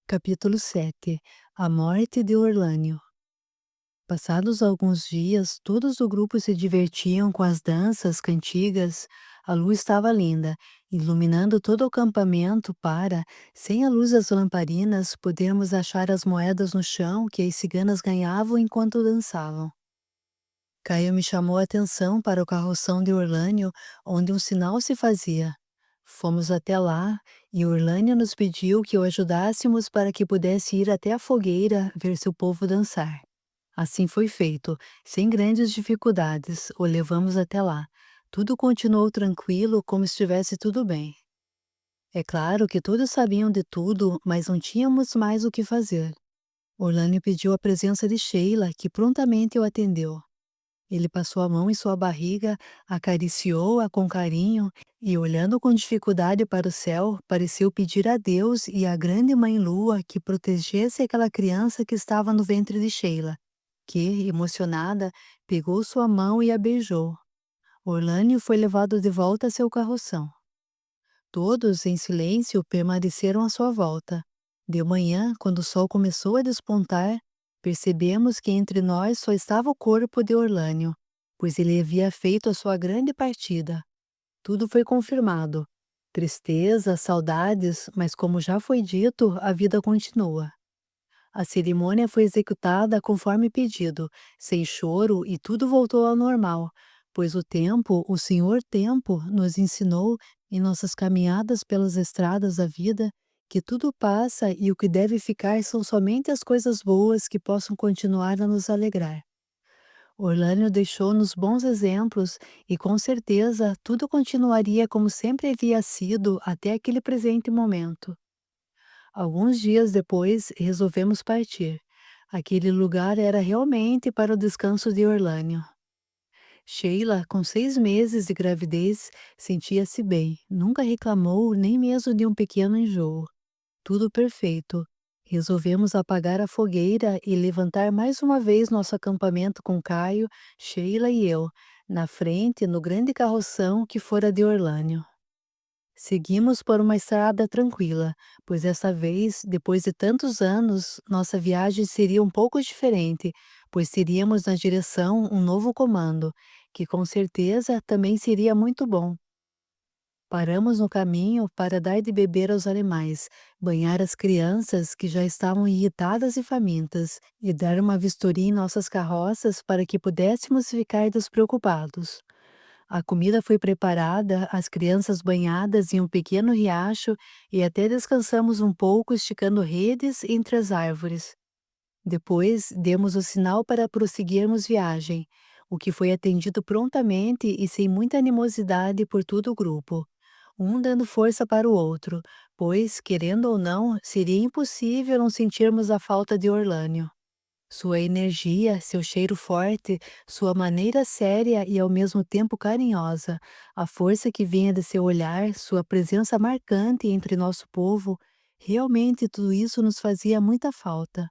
Capítulo 7. A morte de Orlânio. Passados alguns dias, todos o grupo se divertiam com as danças, cantigas. A luz estava linda, iluminando todo o acampamento para, sem a luz das lamparinas, podermos achar as moedas no chão que as ciganas ganhavam enquanto dançavam. Caio me chamou a atenção para o carroção de Orlânio, onde um sinal se fazia. Fomos até lá e Orlânio nos pediu que o ajudássemos para que pudesse ir até a fogueira ver seu povo dançar. Assim foi feito, sem grandes dificuldades, o levamos até lá. Tudo continuou tranquilo, como se estivesse tudo bem. É claro que todos sabiam de tudo, mas não tínhamos mais o que fazer. Orlânio pediu a presença de Sheila, que prontamente o atendeu. Ele passou a mão em sua barriga, acariciou-a com carinho e, olhando com dificuldade para o céu, pareceu pedir a Deus e à grande Mãe Lua que protegesse aquela criança que estava no ventre de Sheila, que, emocionada, pegou sua mão e a beijou. Orlânio foi levado de volta a seu carroção. Todos, em silêncio, permaneceram à sua volta. De manhã, quando o sol começou a despontar, percebemos que entre nós só estava o corpo de Orlânio, pois ele havia feito a sua grande partida. Tudo foi confirmado. Tristeza, saudades, mas como já foi dito, a vida continua. A cerimônia foi executada conforme pedido, sem choro, e tudo voltou ao normal, pois o Senhor Tempo, nos ensinou, em nossas caminhadas pelas estradas da vida, que tudo passa e o que deve ficar são somente as coisas boas que possam continuar a nos alegrar. Orlânio deixou-nos bons exemplos e, com certeza, tudo continuaria como sempre havia sido até aquele presente momento. Alguns dias depois, resolvemos partir. Aquele lugar era realmente para o descanso de Orlânio. Sheila, com 6 meses de gravidez, sentia-se bem, nunca reclamou nem mesmo de um pequeno enjoo. Tudo perfeito. Resolvemos apagar a fogueira e levantar mais uma vez nosso acampamento com Caio, Sheila e eu, na frente, no grande carroção que fora de Orlânio. Seguimos por uma estrada tranquila, pois dessa vez, depois de tantos anos, nossa viagem seria um pouco diferente, pois teríamos na direção um novo comando, que com certeza também seria muito bom. Paramos no caminho para dar de beber aos animais, banhar as crianças que já estavam irritadas e famintas, e dar uma vistoria em nossas carroças para que pudéssemos ficar despreocupados. A comida foi preparada, as crianças banhadas em um pequeno riacho e até descansamos um pouco esticando redes entre as árvores. Depois, demos o sinal para prosseguirmos viagem, o que foi atendido prontamente e sem muita animosidade por todo o grupo, um dando força para o outro, pois, querendo ou não, seria impossível não sentirmos a falta de Orlânio. Sua energia, seu cheiro forte, sua maneira séria e ao mesmo tempo carinhosa, a força que vinha de seu olhar, sua presença marcante entre nosso povo, realmente tudo isso nos fazia muita falta.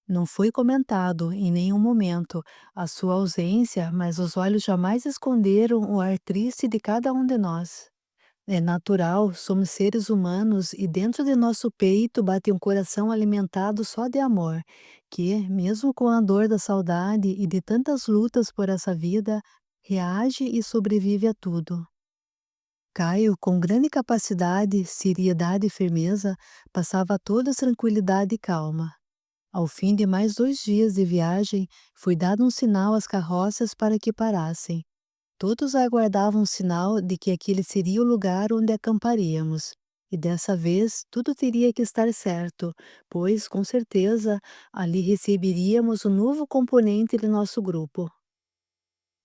Não foi comentado em nenhum momento a sua ausência, mas os olhos jamais esconderam o ar triste de cada um de nós. É natural, somos seres humanos e dentro de nosso peito bate um coração alimentado só de amor, que, mesmo com a dor da saudade e de tantas lutas por essa vida, reage e sobrevive a tudo. Caio, com grande capacidade, seriedade e firmeza, passava toda tranquilidade e calma. Ao fim de mais 2 dias de viagem, foi dado um sinal às carroças para que parassem. Todos aguardavam um sinal de que aquele seria o lugar onde acamparíamos. E dessa vez tudo teria que estar certo, pois, com certeza, ali receberíamos um novo componente de nosso grupo.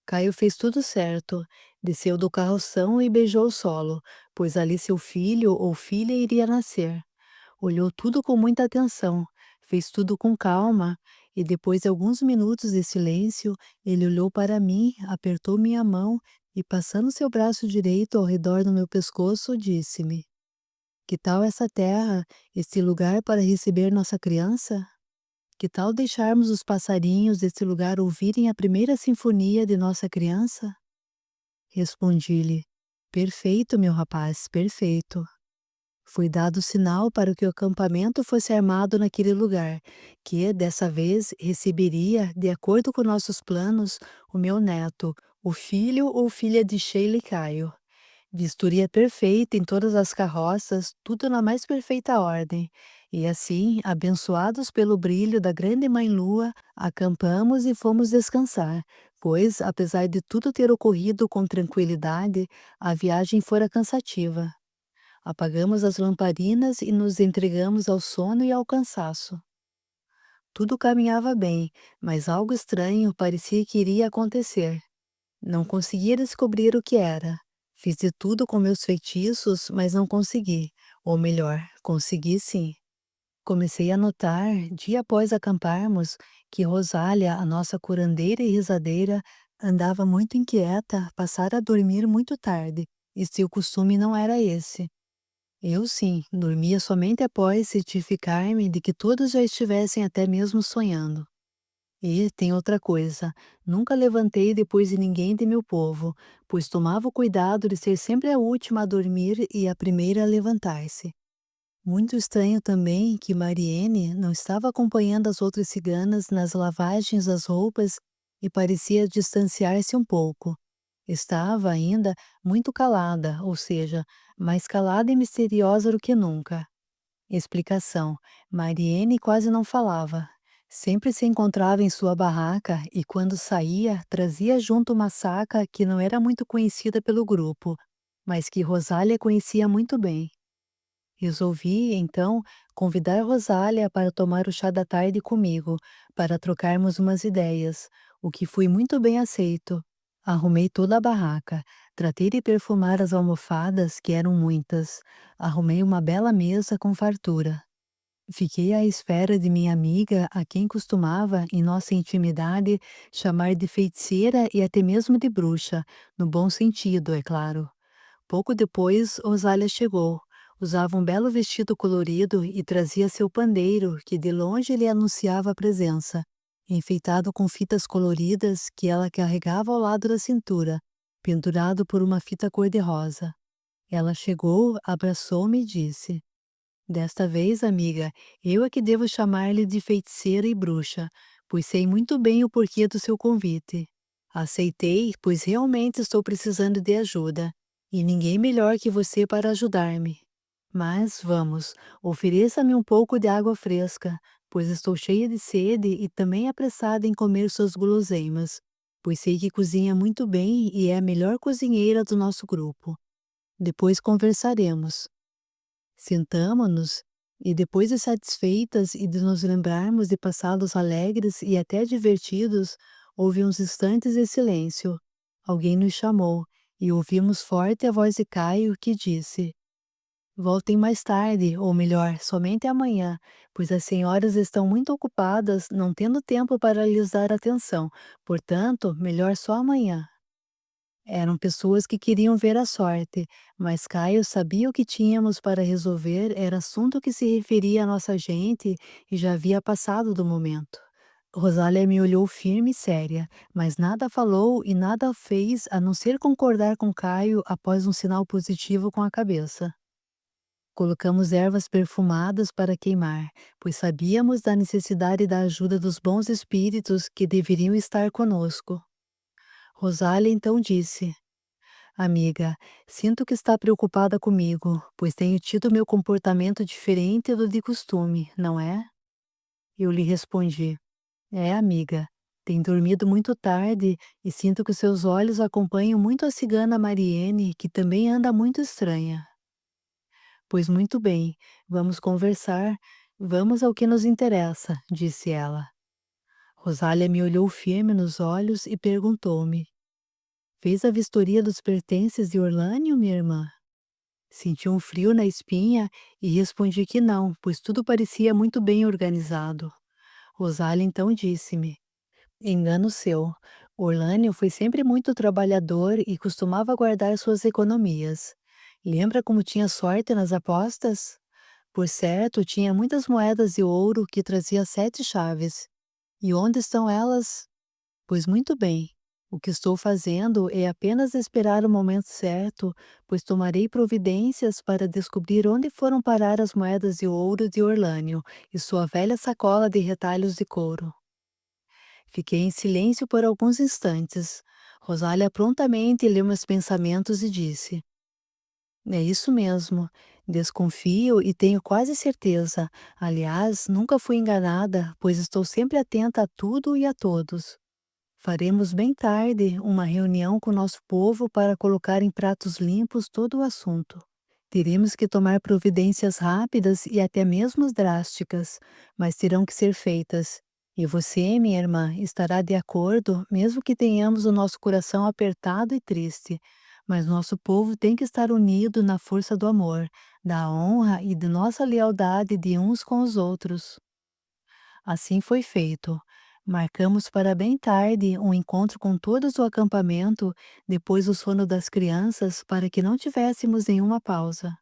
Caio fez tudo certo. Desceu do carroção e beijou o solo, pois ali seu filho ou filha iria nascer. Olhou tudo com muita atenção, fez tudo com calma, e depois de alguns minutos de silêncio, ele olhou para mim, apertou minha mão e, passando seu braço direito ao redor do meu pescoço, disse-me: Que tal essa terra, este lugar para receber nossa criança? Que tal deixarmos os passarinhos desse lugar ouvirem a primeira sinfonia de nossa criança? Respondi-lhe: Perfeito, meu rapaz, perfeito. Foi dado sinal para que o acampamento fosse armado naquele lugar, que, dessa vez, receberia, de acordo com nossos planos, o meu neto, o filho ou filha de Sheila e Caio. Vistoria perfeita em todas as carroças, tudo na mais perfeita ordem. E assim, abençoados pelo brilho da grande mãe lua, acampamos e fomos descansar, pois, apesar de tudo ter ocorrido com tranquilidade, a viagem fora cansativa. Apagamos as lamparinas e nos entregamos ao sono e ao cansaço. Tudo caminhava bem, mas algo estranho parecia que iria acontecer. Não conseguia descobrir o que era. Fiz de tudo com meus feitiços, mas não consegui. Ou melhor, consegui sim. Comecei a notar, dia após acamparmos, que Rosália, a nossa curandeira e rezadeira, andava muito inquieta, passara a dormir muito tarde, e seu costume não era esse. Eu sim, dormia somente após certificar-me de que todos já estivessem até mesmo sonhando. E tem outra coisa, nunca levantei depois de ninguém de meu povo, pois tomava o cuidado de ser sempre a última a dormir e a primeira a levantar-se. Muito estranho também que Mariene não estava acompanhando as outras ciganas nas lavagens das roupas e parecia distanciar-se um pouco. Estava ainda muito calada, ou seja, mais calada e misteriosa do que nunca. Explicação: Mariene quase não falava. Sempre se encontrava em sua barraca e, quando saía, trazia junto uma saca que não era muito conhecida pelo grupo, mas que Rosália conhecia muito bem. Resolvi, então, convidar Rosália para tomar o chá da tarde comigo, para trocarmos umas ideias, o que foi muito bem aceito. Arrumei toda a barraca, tratei de perfumar as almofadas, que eram muitas, arrumei uma bela mesa com fartura. Fiquei à espera de minha amiga, a quem costumava, em nossa intimidade, chamar de feiticeira e até mesmo de bruxa, no bom sentido, é claro. Pouco depois, Rosália chegou. Usava um belo vestido colorido e trazia seu pandeiro, que de longe lhe anunciava a presença, enfeitado com fitas coloridas que ela carregava ao lado da cintura, pendurado por uma fita cor-de-rosa. Ela chegou, abraçou-me e disse: Desta vez, amiga, eu é que devo chamar-lhe de feiticeira e bruxa, pois sei muito bem o porquê do seu convite. Aceitei, pois realmente estou precisando de ajuda, e ninguém melhor que você para ajudar-me. Mas vamos, ofereça-me um pouco de água fresca, pois estou cheia de sede e também apressada em comer suas guloseimas, pois sei que cozinha muito bem e é a melhor cozinheira do nosso grupo. Depois conversaremos. Sentamo-nos e, depois de satisfeitas e de nos lembrarmos de passados alegres e até divertidos, houve uns instantes de silêncio. Alguém nos chamou e ouvimos forte a voz de Caio que disse: Voltem mais tarde, ou melhor, somente amanhã, pois as senhoras estão muito ocupadas, não tendo tempo para lhes dar atenção. Portanto, melhor só amanhã. Eram pessoas que queriam ver a sorte, mas Caio sabia o que tínhamos para resolver era assunto que se referia à nossa gente e já havia passado do momento. Rosália me olhou firme e séria, mas nada falou e nada fez a não ser concordar com Caio após um sinal positivo com a cabeça. Colocamos ervas perfumadas para queimar, pois sabíamos da necessidade da ajuda dos bons espíritos que deveriam estar conosco. Rosália então disse: Amiga, sinto que está preocupada comigo, pois tenho tido meu comportamento diferente do de costume, não é? Eu lhe respondi: É, amiga, tem dormido muito tarde e sinto que seus olhos acompanham muito a cigana Mariene, que também anda muito estranha. Pois muito bem, vamos conversar, vamos ao que nos interessa, disse ela. Rosália me olhou firme nos olhos e perguntou-me: Fez a vistoria dos pertences de Orlânio, minha irmã? Senti um frio na espinha e respondi que não, pois tudo parecia muito bem organizado. Rosália então disse-me: Engano seu. Orlânio foi sempre muito trabalhador e costumava guardar suas economias. Lembra como tinha sorte nas apostas? Por certo, tinha muitas moedas de ouro que trazia 7 chaves. E onde estão elas? Pois muito bem. O que estou fazendo é apenas esperar o momento certo, pois tomarei providências para descobrir onde foram parar as moedas de ouro de Orlânio e sua velha sacola de retalhos de couro. Fiquei em silêncio por alguns instantes. Rosália prontamente leu meus pensamentos e disse: É isso mesmo. Desconfio e tenho quase certeza. Aliás, nunca fui enganada, pois estou sempre atenta a tudo e a todos. Faremos bem tarde uma reunião com nosso povo para colocar em pratos limpos todo o assunto. Teremos que tomar providências rápidas e até mesmo drásticas, mas terão que ser feitas. E você, minha irmã, estará de acordo, mesmo que tenhamos o nosso coração apertado e triste. Mas nosso povo tem que estar unido na força do amor, da honra e de nossa lealdade de uns com os outros. Assim foi feito. Marcamos para bem tarde um encontro com todos do acampamento, depois do sono das crianças, para que não tivéssemos nenhuma pausa.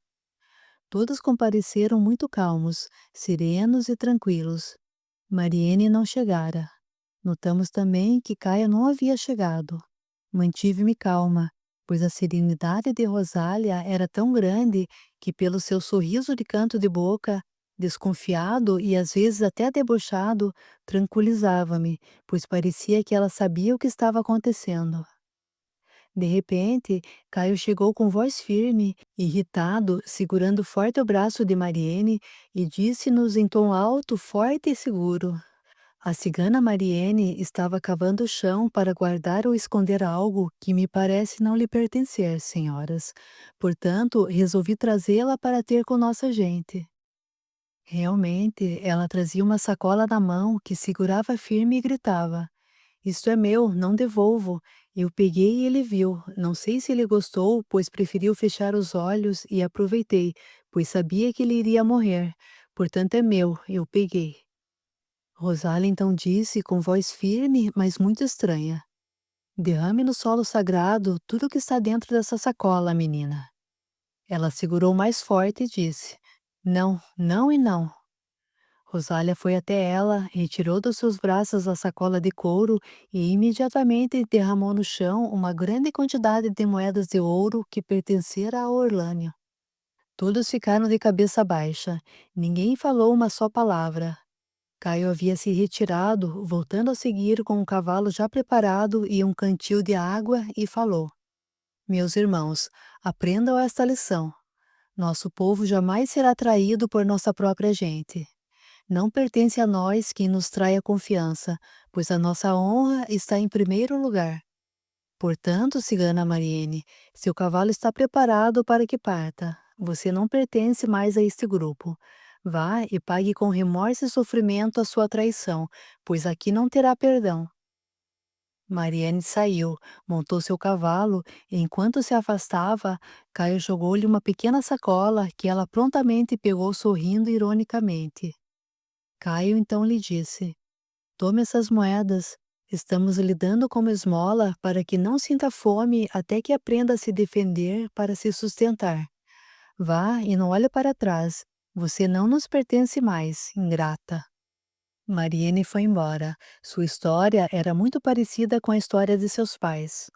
Todos compareceram muito calmos, serenos e tranquilos. Mariene não chegara. Notamos também que Caio não havia chegado. Mantive-me calma, pois a serenidade de Rosália era tão grande que, pelo seu sorriso de canto de boca, desconfiado e às vezes até debochado, tranquilizava-me, pois parecia que ela sabia o que estava acontecendo. De repente, Caio chegou com voz firme, irritado, segurando forte o braço de Mariene e disse-nos em tom alto, forte e seguro: a cigana Mariene estava cavando o chão para guardar ou esconder algo que me parece não lhe pertencer, senhoras. Portanto, resolvi trazê-la para ter com nossa gente. Realmente, ela trazia uma sacola na mão que segurava firme e gritava: Isto é meu, não devolvo. Eu peguei e ele viu. Não sei se ele gostou, pois preferiu fechar os olhos e aproveitei, pois sabia que ele iria morrer. Portanto, é meu, eu peguei. Rosália então disse com voz firme, mas muito estranha: Derrame no solo sagrado tudo o que está dentro dessa sacola, menina. Ela segurou mais forte e disse: Não, não e não. Rosália foi até ela, retirou dos seus braços a sacola de couro e imediatamente derramou no chão uma grande quantidade de moedas de ouro que pertencera a Orlânio. Todos ficaram de cabeça baixa. Ninguém falou uma só palavra. Caio havia se retirado, voltando a seguir com um cavalo já preparado e um cantil de água, e falou: Meus irmãos, aprendam esta lição. Nosso povo jamais será traído por nossa própria gente. Não pertence a nós quem nos trai a confiança, pois a nossa honra está em primeiro lugar. Portanto, cigana Mariene, seu cavalo está preparado para que parta. Você não pertence mais a este grupo. Vá e pague com remorso e sofrimento a sua traição, pois aqui não terá perdão. Mariene saiu, montou seu cavalo e, enquanto se afastava, Caio jogou-lhe uma pequena sacola que ela prontamente pegou sorrindo ironicamente. Caio então lhe disse: Tome essas moedas. Estamos lhe dando como esmola para que não sinta fome até que aprenda a se defender para se sustentar. Vá e não olhe para trás. Você não nos pertence mais, ingrata. Mariene foi embora. Sua história era muito parecida com a história de seus pais.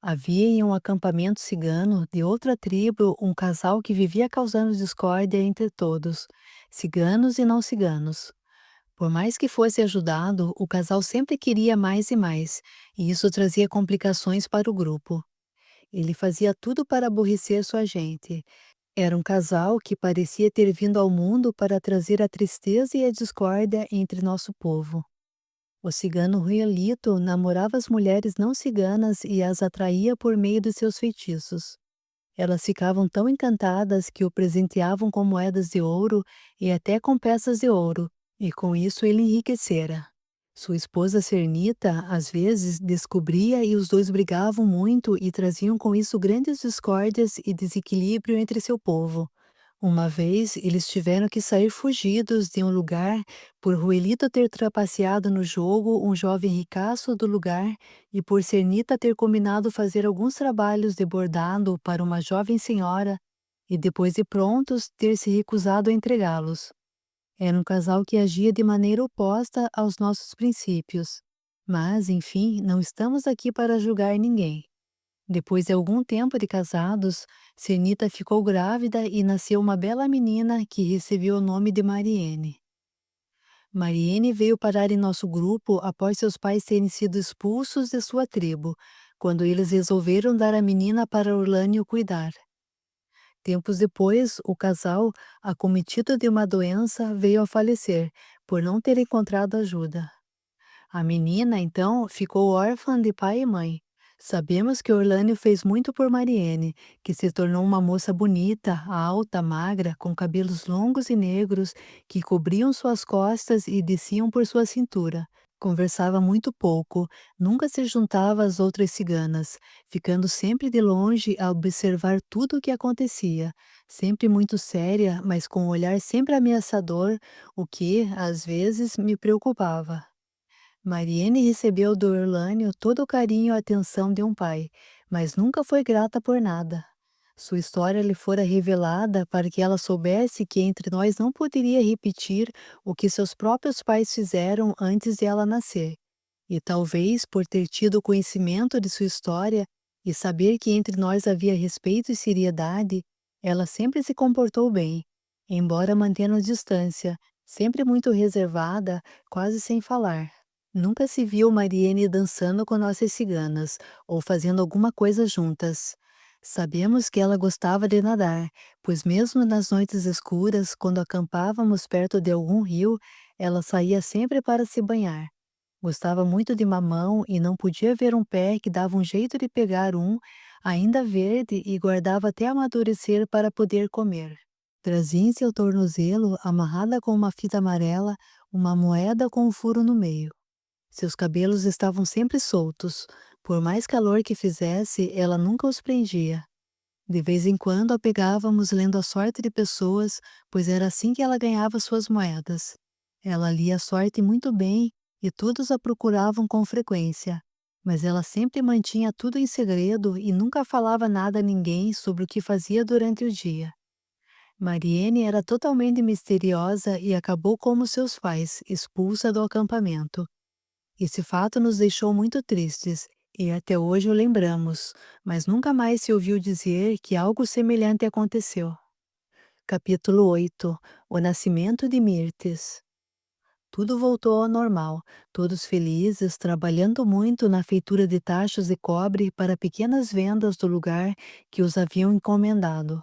Havia em um acampamento cigano de outra tribo um casal que vivia causando discórdia entre todos, ciganos e não ciganos. Por mais que fosse ajudado, o casal sempre queria mais e mais, e isso trazia complicações para o grupo. Ele fazia tudo para aborrecer sua gente. Era um casal que parecia ter vindo ao mundo para trazer a tristeza e a discórdia entre nosso povo. O cigano Ruelito namorava as mulheres não ciganas e as atraía por meio de seus feitiços. Elas ficavam tão encantadas que o presenteavam com moedas de ouro e até com peças de ouro, e com isso ele enriquecera. Sua esposa Cernita, às vezes, descobria e os dois brigavam muito e traziam com isso grandes discórdias e desequilíbrio entre seu povo. Uma vez, eles tiveram que sair fugidos de um lugar por Ruelito ter trapaceado no jogo um jovem ricaço do lugar e por Cernita ter combinado fazer alguns trabalhos de bordado para uma jovem senhora e depois de prontos ter se recusado a entregá-los. Era um casal que agia de maneira oposta aos nossos princípios, Mas, enfim, não estamos aqui para julgar ninguém. Depois de algum tempo de casados, Senita ficou grávida e nasceu uma bela menina que recebeu o nome de Mariene. Mariene veio parar em nosso grupo após seus pais terem sido expulsos de sua tribo, quando eles resolveram dar a menina para Orlânio cuidar. Tempos depois, o casal, acometido de uma doença, veio a falecer, por não ter encontrado ajuda. A menina, então, ficou órfã de pai e mãe. Sabemos que Orlânio fez muito por Mariene, que se tornou uma moça bonita, alta, magra, com cabelos longos e negros que cobriam suas costas e desciam por sua cintura. Conversava muito pouco, nunca se juntava às outras ciganas, ficando sempre de longe a observar tudo o que acontecia, sempre muito séria, mas com um olhar sempre ameaçador, o que, às vezes, me preocupava. Mariene recebeu do Orlânio todo o carinho e atenção de um pai, mas nunca foi grata por nada. Sua história lhe fora revelada para que ela soubesse que entre nós não poderia repetir o que seus próprios pais fizeram antes de ela nascer. E talvez por ter tido conhecimento de sua história e saber que entre nós havia respeito e seriedade, ela sempre se comportou bem, embora mantendo distância, sempre muito reservada, quase sem falar. Nunca se viu Mariene dançando com nossas ciganas ou fazendo alguma coisa juntas. Sabemos que ela gostava de nadar, pois mesmo nas noites escuras, quando acampávamos perto de algum rio, ela saía sempre para se banhar. Gostava muito de mamão e não podia ver um pé que dava um jeito de pegar um, ainda verde, e guardava até amadurecer para poder comer. Trazia em seu tornozelo, amarrada com uma fita amarela, uma moeda com um furo no meio. Seus cabelos estavam sempre soltos. Por mais calor que fizesse, ela nunca os prendia. De vez em quando a pegávamos lendo a sorte de pessoas, pois era assim que ela ganhava suas moedas. Ela lia a sorte muito bem e todos a procuravam com frequência. Mas ela sempre mantinha tudo em segredo e nunca falava nada a ninguém sobre o que fazia durante o dia. Mariene era totalmente misteriosa e acabou como seus pais, expulsa do acampamento. Esse fato nos deixou muito tristes e até hoje o lembramos, mas nunca mais se ouviu dizer que algo semelhante aconteceu. Capítulo 8. O nascimento de Mirtes. Tudo voltou ao normal, todos felizes, trabalhando muito na feitura de tachos de cobre para pequenas vendas do lugar que os haviam encomendado.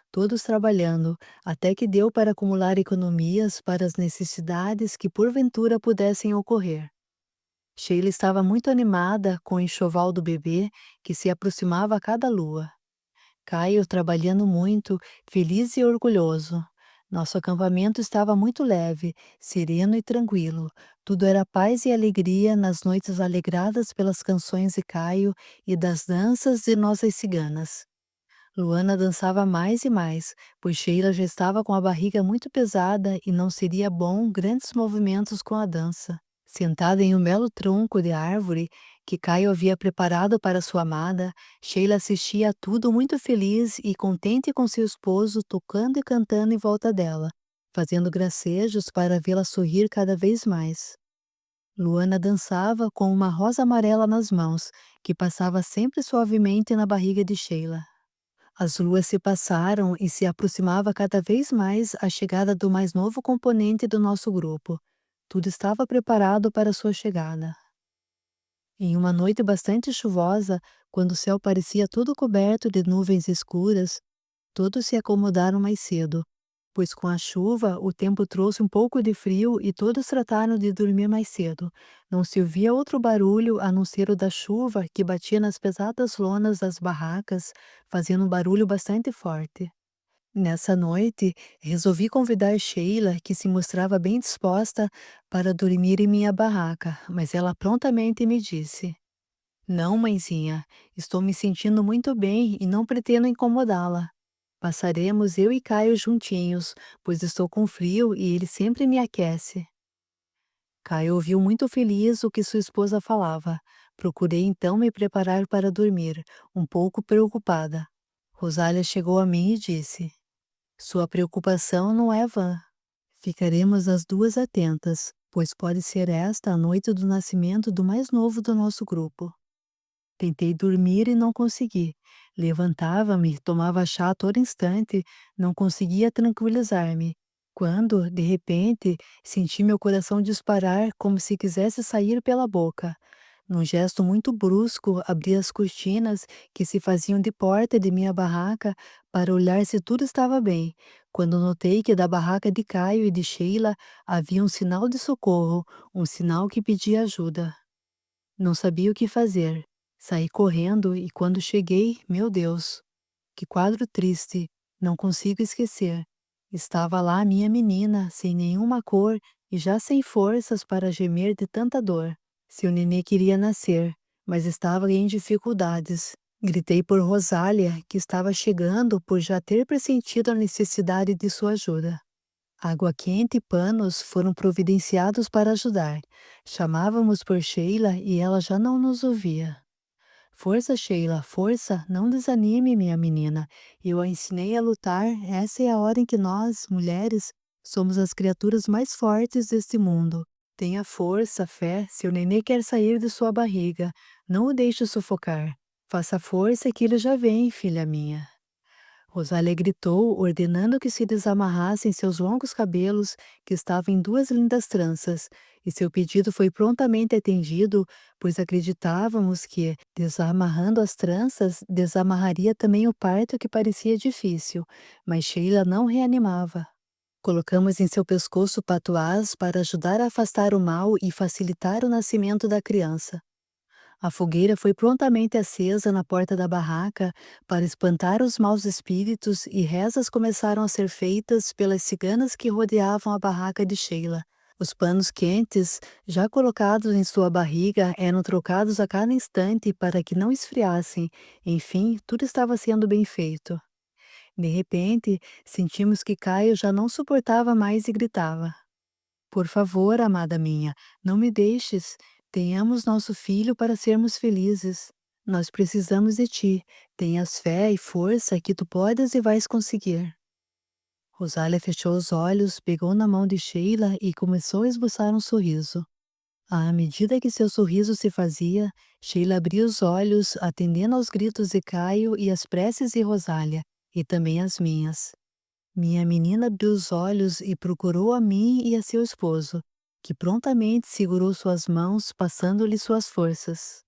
Todos trabalhando, até que deu para acumular economias para as necessidades que porventura pudessem ocorrer. Sheila estava muito animada com o enxoval do bebê que se aproximava a cada lua. Caio trabalhando muito, feliz e orgulhoso. Nosso acampamento estava muito leve, sereno e tranquilo. Tudo era paz e alegria nas noites alegradas pelas canções de Caio e das danças de nossas ciganas. Luana dançava mais e mais, pois Sheila já estava com a barriga muito pesada e não seria bom grandes movimentos com a dança. Sentada em um belo tronco de árvore que Caio havia preparado para sua amada, Sheila assistia a tudo muito feliz e contente com seu esposo tocando e cantando em volta dela, fazendo gracejos para vê-la sorrir cada vez mais. Luana dançava com uma rosa amarela nas mãos, que passava sempre suavemente na barriga de Sheila. As luas se passaram e se aproximava cada vez mais a chegada do mais novo componente do nosso grupo. Tudo estava preparado para sua chegada. Em uma noite bastante chuvosa, quando o céu parecia todo coberto de nuvens escuras, todos se acomodaram mais cedo, pois com a chuva o tempo trouxe um pouco de frio e todos trataram de dormir mais cedo. Não se ouvia outro barulho a não ser o da chuva que batia nas pesadas lonas das barracas, fazendo um barulho bastante forte. Nessa noite, resolvi convidar Sheila, que se mostrava bem disposta, para dormir em minha barraca, mas ela prontamente me disse: Não, mãezinha, estou me sentindo muito bem e não pretendo incomodá-la. Passaremos eu e Caio juntinhos, pois estou com frio e ele sempre me aquece. Caio ouviu muito feliz o que sua esposa falava. Procurei então me preparar para dormir, um pouco preocupada. Rosália chegou a mim e disse: Sua preocupação não é vã. Ficaremos as duas atentas. pois pode ser esta a noite do nascimento do mais novo do nosso grupo. Tentei dormir e não consegui. Levantava-me, tomava chá a todo instante, não conseguia tranquilizar-me. Quando, de repente, senti meu coração disparar como se quisesse sair pela boca. Num gesto muito brusco, abri as cortinas que se faziam de porta de minha barraca para olhar se tudo estava bem, quando notei que da barraca de Caio e de Sheila havia um sinal de socorro, um sinal que pedia ajuda. Não sabia o que fazer. Saí correndo e quando cheguei, meu Deus, que quadro triste, não consigo esquecer. Estava lá a minha menina, sem nenhuma cor e já sem forças para gemer de tanta dor. Seu nenê queria nascer, mas estava em dificuldades. Gritei por Rosália, que estava chegando por já ter pressentido a necessidade de sua ajuda. Água quente e panos foram providenciados para ajudar. Chamávamos por Sheila e ela já não nos ouvia. Força, Sheila, força, não desanime, minha menina. Eu a ensinei a lutar. Essa é a hora em que nós, mulheres, somos as criaturas mais fortes deste mundo. Tenha força, fé, seu nenê quer sair de sua barriga. Não o deixe sufocar. Faça força que ele já vem, filha minha. Rosália gritou, ordenando que se desamarrassem seus longos cabelos, que estavam em duas lindas tranças, e seu pedido foi prontamente atendido, pois acreditávamos que, desamarrando as tranças, desamarraria também o parto que parecia difícil, mas Sheila não reanimava. Colocamos em seu pescoço patuás para ajudar a afastar o mal e facilitar o nascimento da criança. A fogueira foi prontamente acesa na porta da barraca para espantar os maus espíritos e rezas começaram a ser feitas pelas ciganas que rodeavam a barraca de Sheila. Os panos quentes, já colocados em sua barriga, eram trocados a cada instante para que não esfriassem. Enfim, tudo estava sendo bem feito. De repente, sentimos que Caio já não suportava mais e gritava. Por favor, amada minha, não me deixes. Tenhamos nosso filho para sermos felizes. Nós precisamos de ti. Tenhas fé e força que tu podes e vais conseguir. Rosália fechou os olhos, pegou na mão de Sheila e começou a esboçar um sorriso. À medida que seu sorriso se fazia, Sheila abria os olhos, atendendo aos gritos de Caio e às preces de Rosália, e também às minhas. Minha menina abriu os olhos e procurou a mim e a seu esposo, que prontamente segurou suas mãos, passando-lhe suas forças.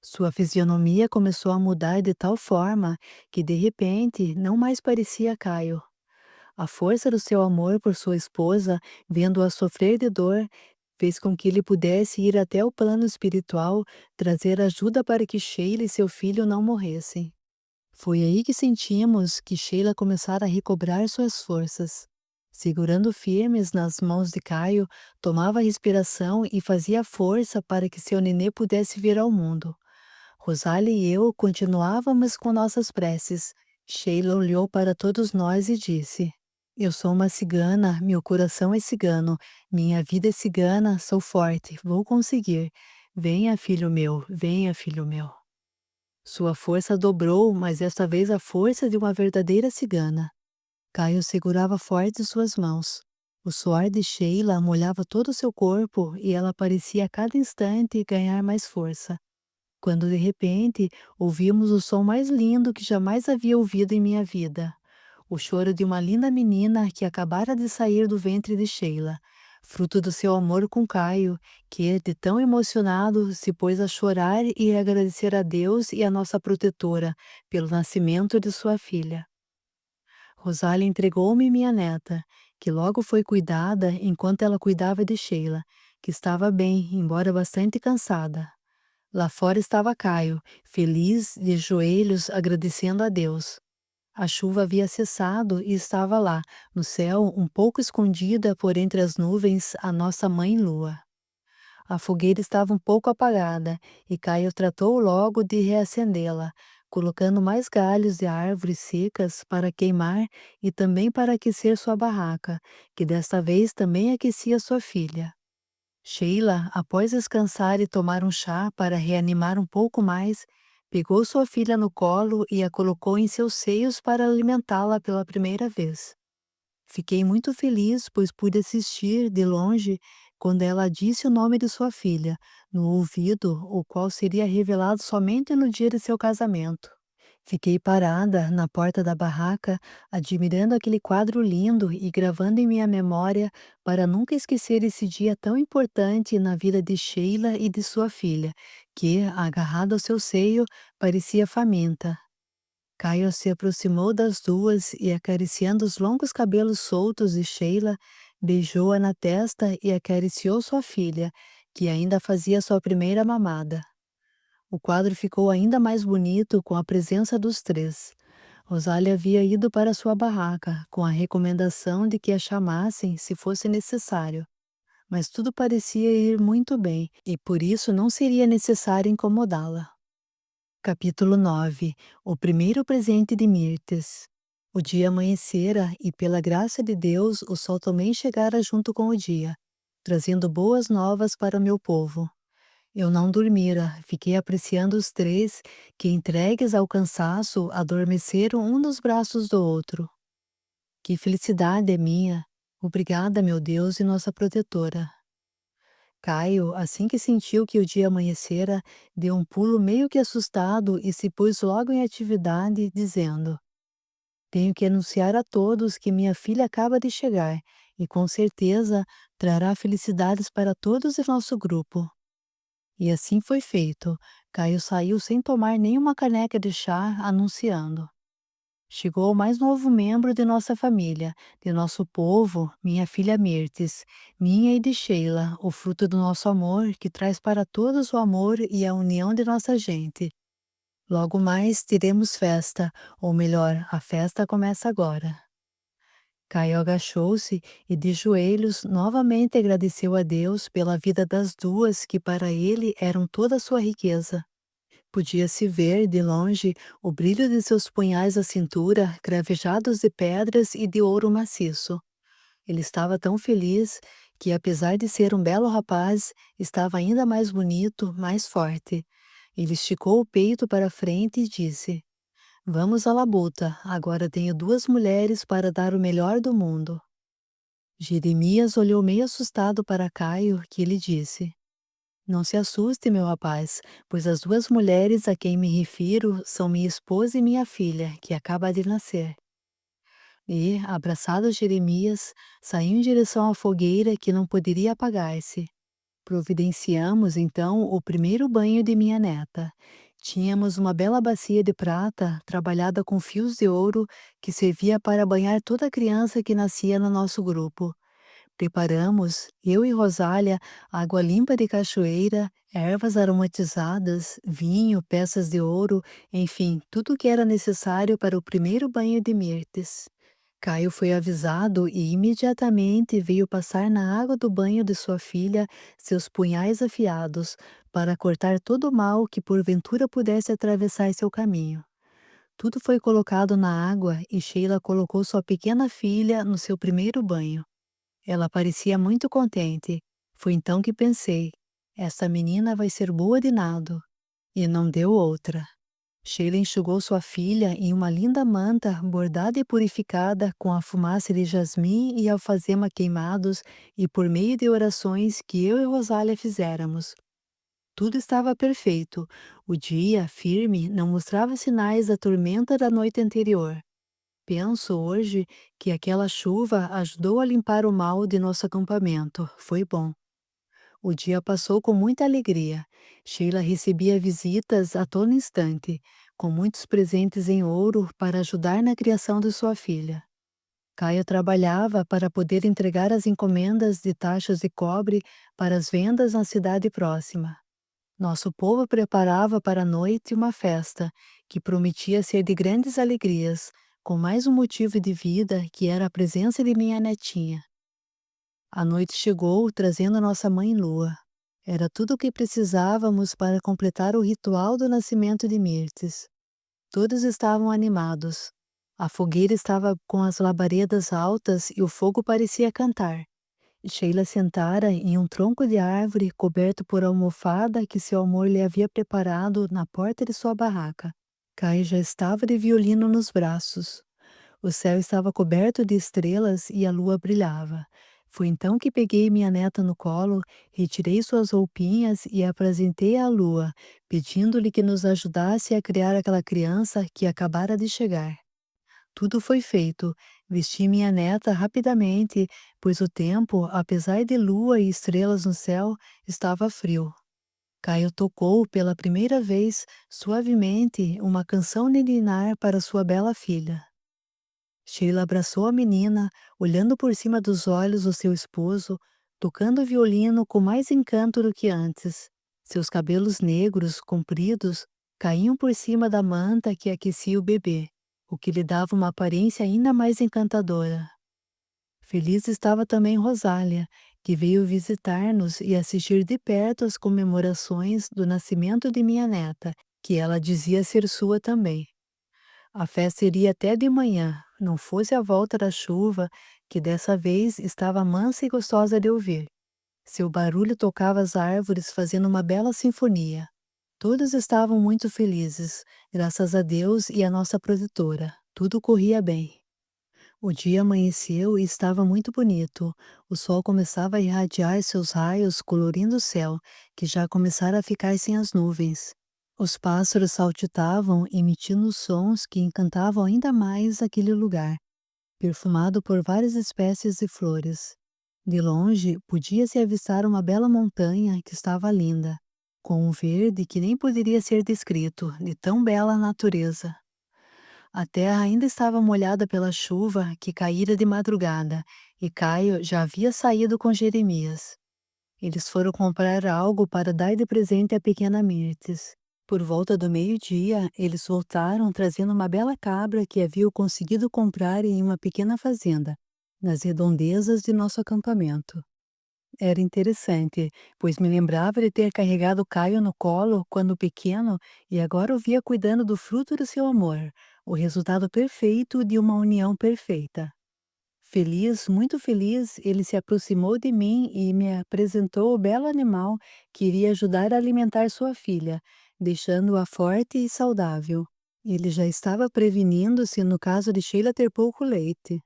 Sua fisionomia começou a mudar de tal forma que, de repente, não mais parecia Caio. A força do seu amor por sua esposa, vendo-a sofrer de dor, fez com que ele pudesse ir até o plano espiritual, trazer ajuda para que Sheila e seu filho não morressem. Foi aí que sentimos que Sheila começara a recobrar suas forças. Segurando firmes nas mãos de Caio, tomava a respiração e fazia força para que seu nenê pudesse vir ao mundo. Rosália e eu continuávamos com nossas preces. Sheila olhou para todos nós e disse: Eu sou uma cigana, meu coração é cigano, minha vida é cigana, sou forte, vou conseguir. Venha, filho meu, venha, filho meu. Sua força dobrou, mas desta vez a força de uma verdadeira cigana. Caio segurava forte suas mãos. O suor de Sheila molhava todo o seu corpo e ela parecia a cada instante ganhar mais força. Quando de repente ouvimos o som mais lindo que jamais havia ouvido em minha vida. O choro de uma linda menina que acabara de sair do ventre de Sheila, fruto do seu amor com Caio, que, de tão emocionado, se pôs a chorar e a agradecer a Deus e a nossa protetora pelo nascimento de sua filha. Rosália entregou-me minha neta, que logo foi cuidada enquanto ela cuidava de Sheila, que estava bem, embora bastante cansada. Lá fora estava Caio, feliz, de joelhos, agradecendo a Deus. A chuva havia cessado e estava lá, no céu, um pouco escondida por entre as nuvens, a nossa mãe lua. A fogueira estava um pouco apagada e Caio tratou logo de reacendê-la, colocando mais galhos de árvores secas para queimar e também para aquecer sua barraca, que desta vez também aquecia sua filha. Sheila, após descansar e tomar um chá para reanimar um pouco mais, pegou sua filha no colo e a colocou em seus seios para alimentá-la pela primeira vez. Fiquei muito feliz, pois pude assistir, de longe, quando ela disse o nome de sua filha, no ouvido, o qual seria revelado somente no dia de seu casamento. Fiquei parada na porta da barraca, admirando aquele quadro lindo e gravando em minha memória para nunca esquecer esse dia tão importante na vida de Sheila e de sua filha, que, agarrada ao seu seio, parecia faminta. Caio se aproximou das duas e, acariciando os longos cabelos soltos de Sheila, beijou-a na testa e acariciou sua filha, que ainda fazia sua primeira mamada. O quadro ficou ainda mais bonito com a presença dos três. Rosália havia ido para sua barraca, com a recomendação de que a chamassem se fosse necessário. Mas tudo parecia ir muito bem, e por isso não seria necessário incomodá-la. Capítulo 9. O primeiro presente de Mirtes. O dia amanhecera e, pela graça de Deus, o sol também chegara junto com o dia, trazendo boas novas para o meu povo. Eu não dormira, fiquei apreciando os três, que, entregues ao cansaço, adormeceram um nos braços do outro. Que felicidade é minha! Obrigada, meu Deus e nossa protetora. Caio, assim que sentiu que o dia amanhecera, deu um pulo meio que assustado e se pôs logo em atividade, dizendo: Tenho que anunciar a todos que minha filha acaba de chegar e com certeza trará felicidades para todos em nosso grupo. E assim foi feito. Caio saiu sem tomar nenhuma caneca de chá, anunciando: Chegou o mais novo membro de nossa família, de nosso povo, minha filha Mirtes, minha e de Sheila, o fruto do nosso amor, que traz para todos o amor e a união de nossa gente. Logo mais teremos festa, ou melhor, a festa começa agora. Caio agachou-se e, de joelhos, novamente agradeceu a Deus pela vida das duas que para ele eram toda a sua riqueza. Podia-se ver, de longe, o brilho de seus punhais à cintura, cravejados de pedras e de ouro maciço. Ele estava tão feliz que, apesar de ser um belo rapaz, estava ainda mais bonito, mais forte. Ele esticou o peito para frente e disse: Vamos à labuta, agora tenho duas mulheres para dar o melhor do mundo. Jeremias olhou meio assustado para Caio, que lhe disse: Não se assuste, meu rapaz, pois as duas mulheres a quem me refiro são minha esposa e minha filha, que acaba de nascer. E, abraçado Jeremias, saiu em direção à fogueira que não poderia apagar-se. Providenciamos, então, o primeiro banho de minha neta. Tínhamos uma bela bacia de prata, trabalhada com fios de ouro, que servia para banhar toda criança que nascia no nosso grupo. Preparamos, eu e Rosália, água limpa de cachoeira, ervas aromatizadas, vinho, peças de ouro, enfim, tudo o que era necessário para o primeiro banho de Mirtes. Caio foi avisado e imediatamente veio passar na água do banho de sua filha seus punhais afiados, para cortar todo o mal que porventura pudesse atravessar seu caminho. Tudo foi colocado na água e Sheila colocou sua pequena filha no seu primeiro banho. Ela parecia muito contente. Foi então que pensei: esta menina vai ser boa de nado. E não deu outra. Sheila enxugou sua filha em uma linda manta bordada e purificada com a fumaça de jasmim e alfazema queimados e por meio de orações que eu e Rosália fizéramos. Tudo estava perfeito. O dia, firme, não mostrava sinais da tormenta da noite anterior. Penso hoje que aquela chuva ajudou a limpar o mal de nosso acampamento. Foi bom. O dia passou com muita alegria. Sheila recebia visitas a todo instante, com muitos presentes em ouro para ajudar na criação de sua filha. Caio trabalhava para poder entregar as encomendas de taxas de cobre para as vendas na cidade próxima. Nosso povo preparava para a noite uma festa, que prometia ser de grandes alegrias, com mais um motivo de vida, que era a presença de minha netinha. A noite chegou, trazendo nossa mãe Lua. Era tudo o que precisávamos para completar o ritual do nascimento de Mirtes. Todos estavam animados. A fogueira estava com as labaredas altas e o fogo parecia cantar. Sheila sentara em um tronco de árvore coberto por almofada que seu amor lhe havia preparado na porta de sua barraca. Caio já estava de violino nos braços. O céu estava coberto de estrelas e a lua brilhava. Foi então que peguei minha neta no colo, retirei suas roupinhas e a apresentei à lua, pedindo-lhe que nos ajudasse a criar aquela criança que acabara de chegar. Tudo foi feito. Vesti minha neta rapidamente, pois o tempo, apesar de lua e estrelas no céu, estava frio. Caio tocou pela primeira vez, suavemente, uma canção ninar para sua bela filha. Sheila abraçou a menina, olhando por cima dos olhos do seu esposo, tocando o violino com mais encanto do que antes. Seus cabelos negros, compridos, caíam por cima da manta que aquecia o bebê, o que lhe dava uma aparência ainda mais encantadora. Feliz estava também Rosália, que veio visitar-nos e assistir de perto às comemorações do nascimento de minha neta, que ela dizia ser sua também. A festa iria até de manhã, não fosse a volta da chuva, que dessa vez estava mansa e gostosa de ouvir. Seu barulho tocava as árvores, fazendo uma bela sinfonia. Todos estavam muito felizes, graças a Deus e à nossa protetora. Tudo corria bem. O dia amanheceu e estava muito bonito. O sol começava a irradiar seus raios, colorindo o céu, que já começara a ficar sem as nuvens. Os pássaros saltitavam, emitindo sons que encantavam ainda mais aquele lugar, perfumado por várias espécies de flores. De longe, podia-se avistar uma bela montanha que estava linda, com um verde que nem poderia ser descrito, de tão bela a natureza. A terra ainda estava molhada pela chuva que caíra de madrugada, e Caio já havia saído com Jeremias. Eles foram comprar algo para dar de presente à pequena Mirtes. Por volta do meio-dia, eles voltaram trazendo uma bela cabra que haviam conseguido comprar em uma pequena fazenda, nas redondezas de nosso acampamento. Era interessante, pois me lembrava de ter carregado Caio no colo quando pequeno e agora o via cuidando do fruto do seu amor, o resultado perfeito de uma união perfeita. Feliz, muito feliz, ele se aproximou de mim e me apresentou o belo animal que iria ajudar a alimentar sua filha, deixando-a forte e saudável. Ele já estava prevenindo-se no caso de Sheila ter pouco leite.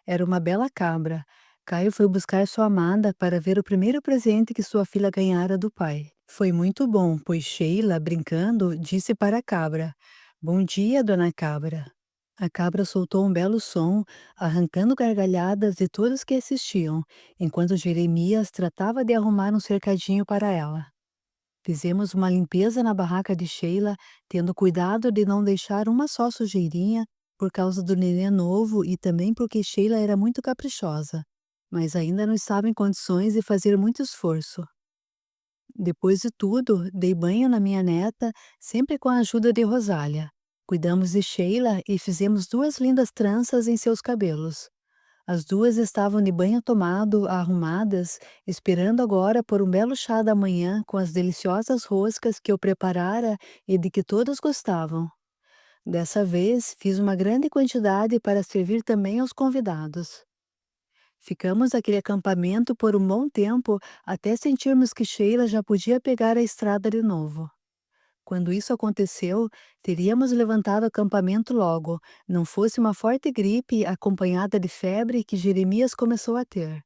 Era uma bela cabra. Caio foi buscar sua amada para ver o primeiro presente que sua filha ganhara do pai. Foi muito bom, pois Sheila, brincando, disse para a cabra: "Bom dia, dona cabra." A cabra soltou um belo som, arrancando gargalhadas de todos que assistiam, enquanto Jeremias tratava de arrumar um cercadinho para ela. Fizemos uma limpeza na barraca de Sheila, tendo cuidado de não deixar uma só sujeirinha, por causa do nenê novo e também porque Sheila era muito caprichosa, mas ainda não estava em condições de fazer muito esforço. Depois de tudo, dei banho na minha neta, sempre com a ajuda de Rosália. Cuidamos de Sheila e fizemos duas lindas tranças em seus cabelos. As duas estavam de banho tomado, arrumadas, esperando agora por um belo chá da manhã com as deliciosas roscas que eu preparara e de que todas gostavam. Dessa vez, fiz uma grande quantidade para servir também aos convidados. Ficamos naquele acampamento por um bom tempo até sentirmos que Sheila já podia pegar a estrada de novo. Quando isso aconteceu, teríamos levantado o acampamento logo, não fosse uma forte gripe acompanhada de febre que Jeremias começou a ter.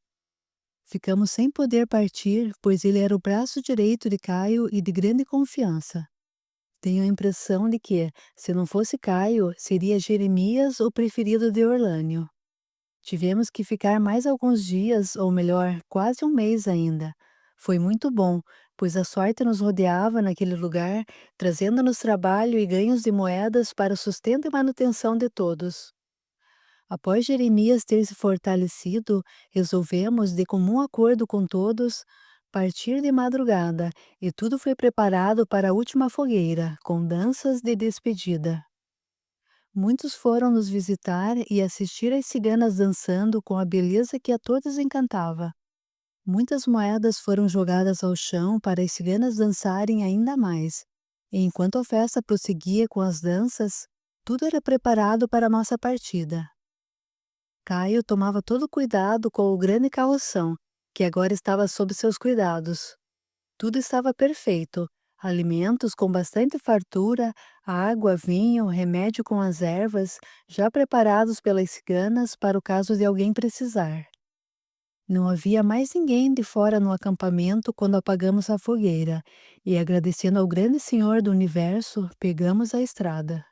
Ficamos sem poder partir, pois ele era o braço direito de Caio e de grande confiança. Tenho a impressão de que, se não fosse Caio, seria Jeremias o preferido de Orlânio. Tivemos que ficar mais alguns dias, ou melhor, quase um mês ainda. Foi muito bom, pois a sorte nos rodeava naquele lugar, trazendo-nos trabalho e ganhos de moedas para o sustento e manutenção de todos. Após Jeremias ter se fortalecido, resolvemos, de comum acordo com todos, partir de madrugada, e tudo foi preparado para a última fogueira, com danças de despedida. Muitos foram nos visitar e assistir às ciganas dançando com a beleza que a todos encantava. Muitas moedas foram jogadas ao chão para as ciganas dançarem ainda mais. E enquanto a festa prosseguia com as danças, tudo era preparado para a nossa partida. Caio tomava todo cuidado com o grande carroção, que agora estava sob seus cuidados. Tudo estava perfeito. Alimentos com bastante fartura, água, vinho, remédio com as ervas, já preparados pelas ciganas para o caso de alguém precisar. Não havia mais ninguém de fora no acampamento quando apagamos a fogueira, e agradecendo ao grande Senhor do universo, pegamos a estrada.